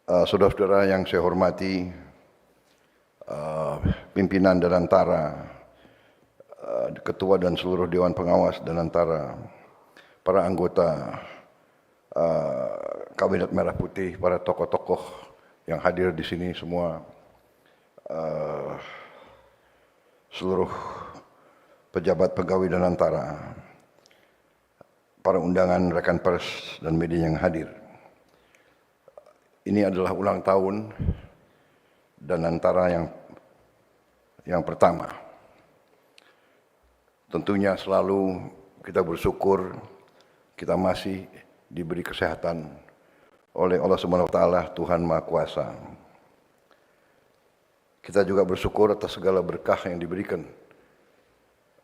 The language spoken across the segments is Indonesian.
Saudara-saudara yang saya hormati, pimpinan Danantara, ketua dan seluruh Dewan Pengawas Danantara, para anggota Kabinet Merah Putih, para tokoh-tokoh yang hadir di sini semua, seluruh pejabat pegawai Danantara, para undangan rekan pers dan media yang hadir. Ini adalah ulang tahun Danantara yang pertama. Tentunya selalu kita bersyukur kita masih diberi kesehatan oleh Allah Subhanahu wa taala, Tuhan Maha Kuasa. Kita juga bersyukur atas segala berkah yang diberikan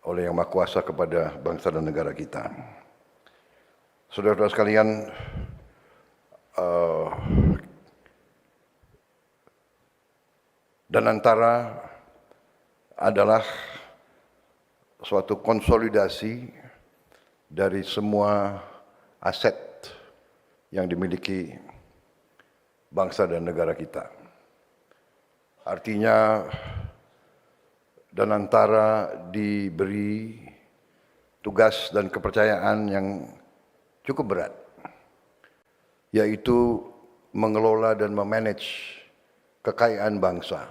oleh Yang Maha Kuasa kepada bangsa dan negara kita. Saudara-saudara sekalian, Danantara adalah suatu konsolidasi dari semua aset yang dimiliki bangsa dan negara kita. Artinya Danantara diberi tugas dan kepercayaan yang cukup berat, yaitu mengelola dan memanage kekayaan bangsa.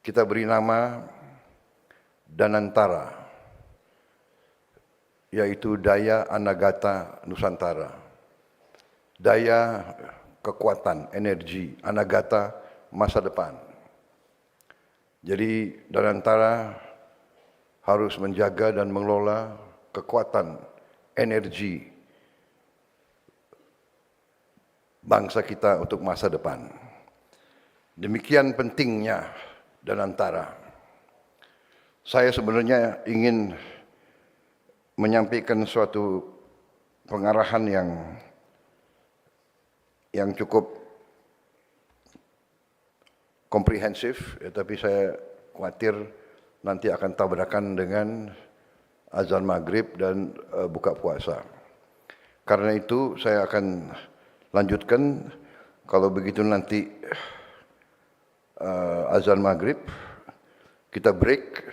Kita beri nama Danantara, yaitu daya Anagata Nusantara, daya kekuatan, energi, Anagata masa depan. Jadi Danantara harus menjaga dan mengelola kekuatan, energi bangsa kita untuk masa depan. Demikian pentingnya Danantara. Saya sebenarnya ingin menyampaikan suatu pengarahan yang cukup komprehensif, tapi saya khawatir nanti akan tabrakan dengan azan maghrib dan buka puasa. Karena itu saya akan lanjutkan. Kalau begitu nanti azan maghrib kita break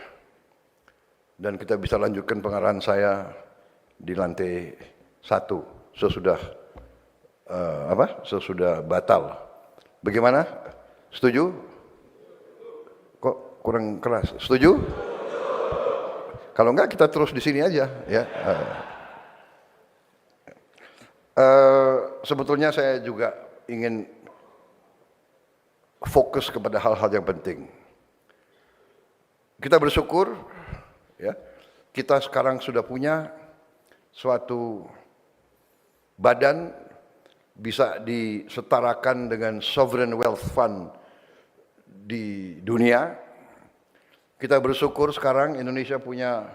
dan kita bisa lanjutkan pengarahan saya di lantai 1 sesudah sesudah batal. Bagaimana? Setuju? Kok kurang keras? Setuju? Kalau enggak kita terus di sini aja, ya. Sebetulnya saya juga ingin fokus kepada hal-hal yang penting. Kita bersyukur, ya, kita sekarang sudah punya suatu badan bisa disetarakan dengan sovereign wealth fund di dunia. Kita bersyukur sekarang Indonesia punya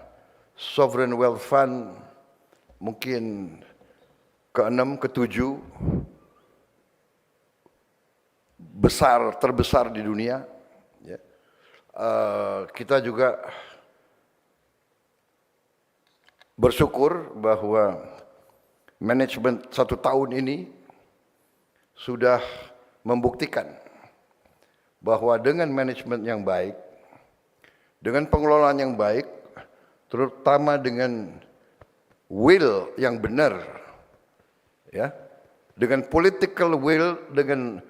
sovereign wealth fund mungkin ke-6, ke-7 terbesar di dunia. Ya. Kita juga bersyukur bahwa manajemen 1 tahun ini sudah membuktikan bahwa dengan manajemen yang baik, dengan pengelolaan yang baik, terutama dengan will yang benar, ya, dengan political will, dengan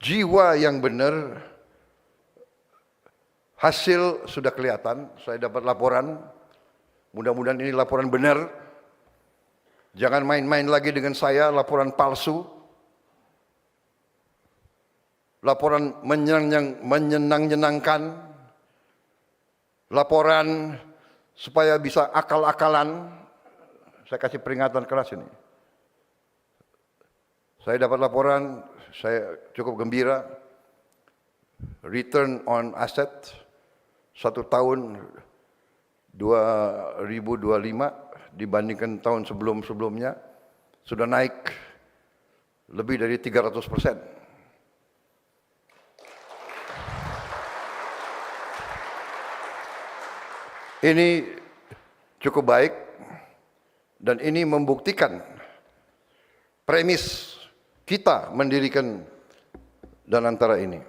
jiwa yang benar, hasil sudah kelihatan. Saya dapat laporan, mudah-mudahan ini laporan benar. Jangan main-main lagi dengan saya, laporan palsu, laporan menyenang-nyenangkan, laporan supaya bisa akal-akalan. Saya kasih peringatan keras ini. Saya dapat laporan, saya cukup gembira. Return on asset 1 tahun 2025 dibandingkan tahun sebelum-sebelumnya sudah naik lebih dari 300%. Ini cukup baik dan ini membuktikan premis kita mendirikan Danantara ini.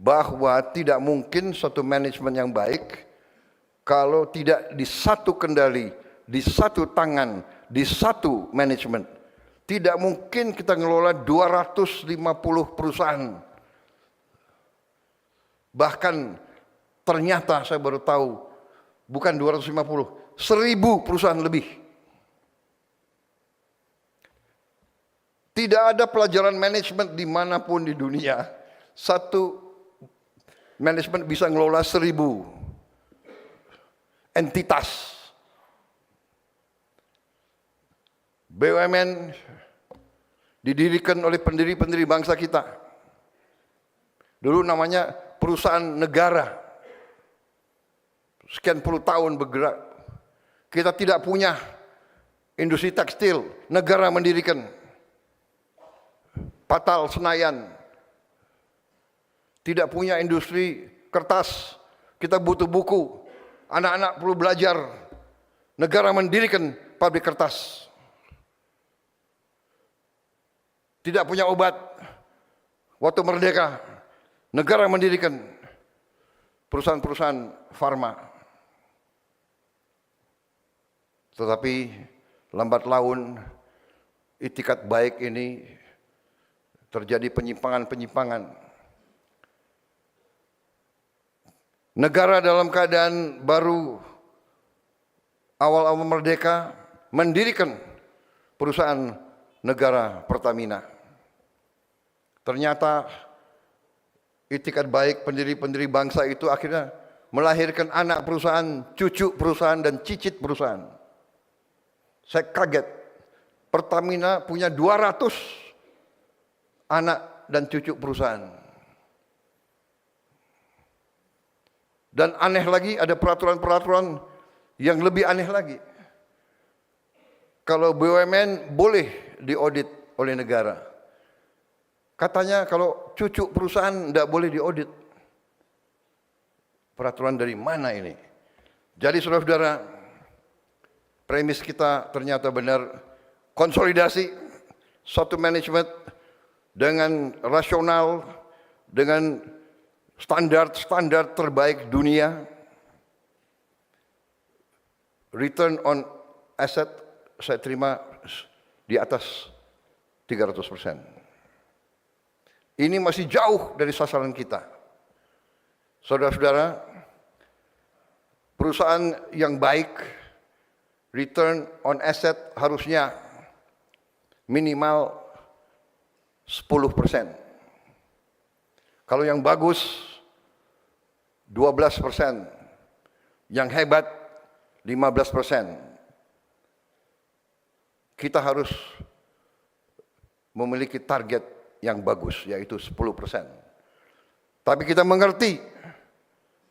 Bahwa tidak mungkin suatu manajemen yang baik kalau tidak di satu kendali, di satu tangan, di satu manajemen. Tidak mungkin kita ngelola 250 perusahaan. Bahkan ternyata saya baru tahu, bukan 250, 1000 perusahaan lebih. Tidak ada pelajaran manajemen dimanapun di dunia. Satu manajemen bisa ngelola 1000 entitas. BUMN didirikan oleh pendiri-pendiri bangsa kita. Dulu namanya perusahaan negara. Sekian puluh tahun bergerak. Kita tidak punya industri tekstil, negara mendirikan. Patal Senayan. Tidak punya industri kertas, kita butuh buku. Anak-anak perlu belajar. Negara mendirikan pabrik kertas. Tidak punya obat. Waktu merdeka, negara mendirikan perusahaan-perusahaan farma. Tetapi lambat laun itikat baik ini terjadi penyimpangan-penyimpangan. Negara dalam keadaan baru awal-awal merdeka mendirikan perusahaan negara Pertamina. Ternyata itikat baik pendiri-pendiri bangsa itu akhirnya melahirkan anak perusahaan, cucu perusahaan, dan cicit perusahaan. Saya kaget, Pertamina punya 200 anak dan cucu perusahaan. Dan aneh lagi, ada peraturan-peraturan yang lebih aneh lagi. Kalau BUMN boleh diaudit oleh negara. Katanya kalau cucu perusahaan tidak boleh diaudit. Peraturan dari mana ini? Jadi saudara-saudara, premis kita ternyata benar. Konsolidasi satu manajemen dengan rasional, dengan standar-standar terbaik dunia. Return on asset saya terima di atas 300%. Ini masih jauh dari sasaran kita. Saudara-saudara, perusahaan yang baik, return on asset harusnya minimal 10%. Kalau yang bagus 12%, yang hebat 15%. Kita harus memiliki target yang bagus, yaitu 10%. Tapi kita mengerti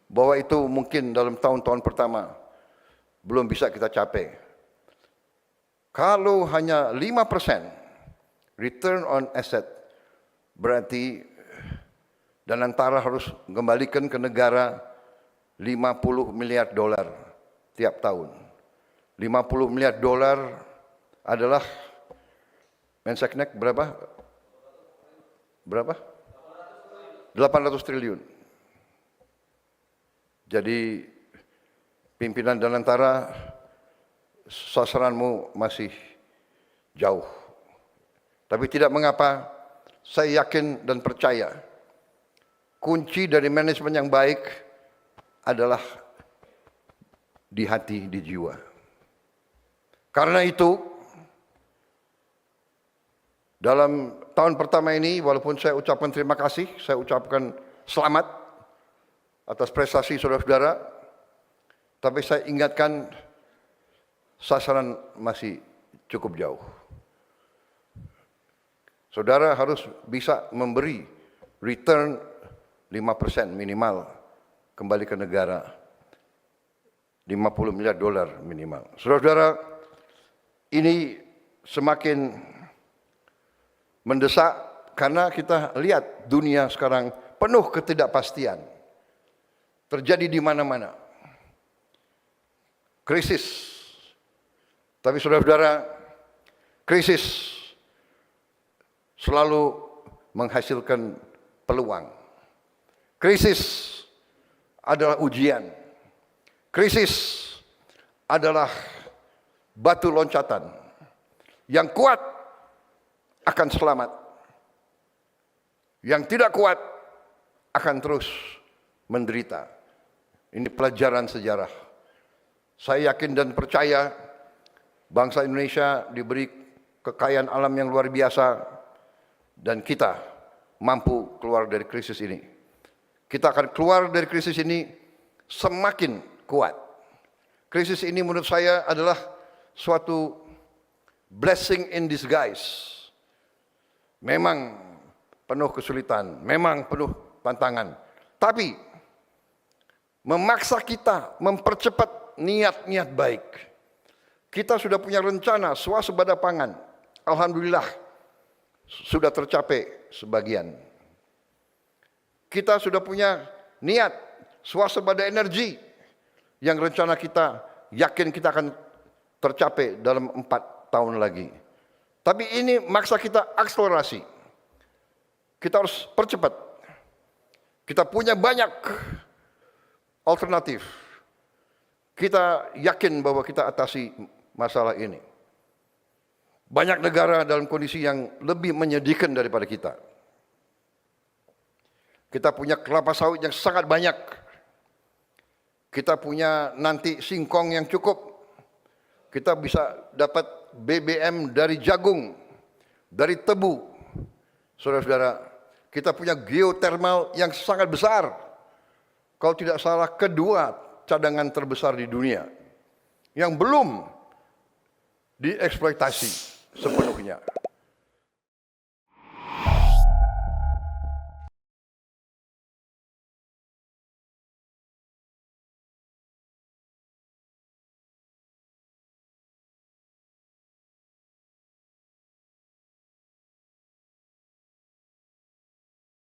bahwa itu mungkin dalam tahun-tahun pertama belum bisa kita capai. Kalau hanya 5% return on asset, berarti Danantara harus kembalikan ke negara 50 miliar dolar tiap tahun. 50 miliar dolar adalah Menseknek berapa? Berapa? 800 triliun. Jadi pimpinan Danantara, sasaranmu masih jauh. Tapi tidak mengapa, saya yakin dan percaya kunci dari manajemen yang baik adalah di hati, di jiwa. Karena itu, dalam tahun pertama ini, walaupun saya ucapkan terima kasih, saya ucapkan selamat atas prestasi saudara-saudara, tapi saya ingatkan sasaran masih cukup jauh. Saudara harus bisa memberi return 5% minimal kembali ke negara, 50 miliar dolar minimal. Saudara-saudara, ini semakin mendesak karena kita lihat dunia sekarang penuh ketidakpastian. Terjadi di mana-mana. Krisis. Tapi saudara-saudara, krisis selalu menghasilkan peluang. Krisis adalah ujian. Krisis adalah batu loncatan. Yang kuat akan selamat. Yang tidak kuat akan terus menderita. Ini pelajaran sejarah. Saya yakin dan percaya bangsa Indonesia diberi kekayaan alam yang luar biasa dan kita mampu keluar dari krisis ini. Kita akan keluar dari krisis ini semakin kuat. Krisis ini menurut saya adalah suatu blessing in disguise. Memang penuh kesulitan, memang penuh tantangan. Tapi memaksa kita mempercepat niat-niat baik. Kita sudah punya rencana swasembada pangan. Alhamdulillah sudah tercapai sebagian. Kita sudah punya niat swasembada energi yang rencana kita yakin kita akan tercapai dalam 4 tahun lagi. Tapi ini maksa kita akselerasi. Kita harus percepat. Kita punya banyak alternatif. Kita yakin bahwa kita atasi masalah ini. Banyak negara dalam kondisi yang lebih menyedihkan daripada kita. Kita punya kelapa sawit yang sangat banyak. Kita punya nanti singkong yang cukup. Kita bisa dapat BBM dari jagung, dari tebu. Saudara-saudara, kita punya geotermal yang sangat besar. Kalau tidak salah kedua cadangan terbesar di dunia. Yang belum dieksploitasi seperti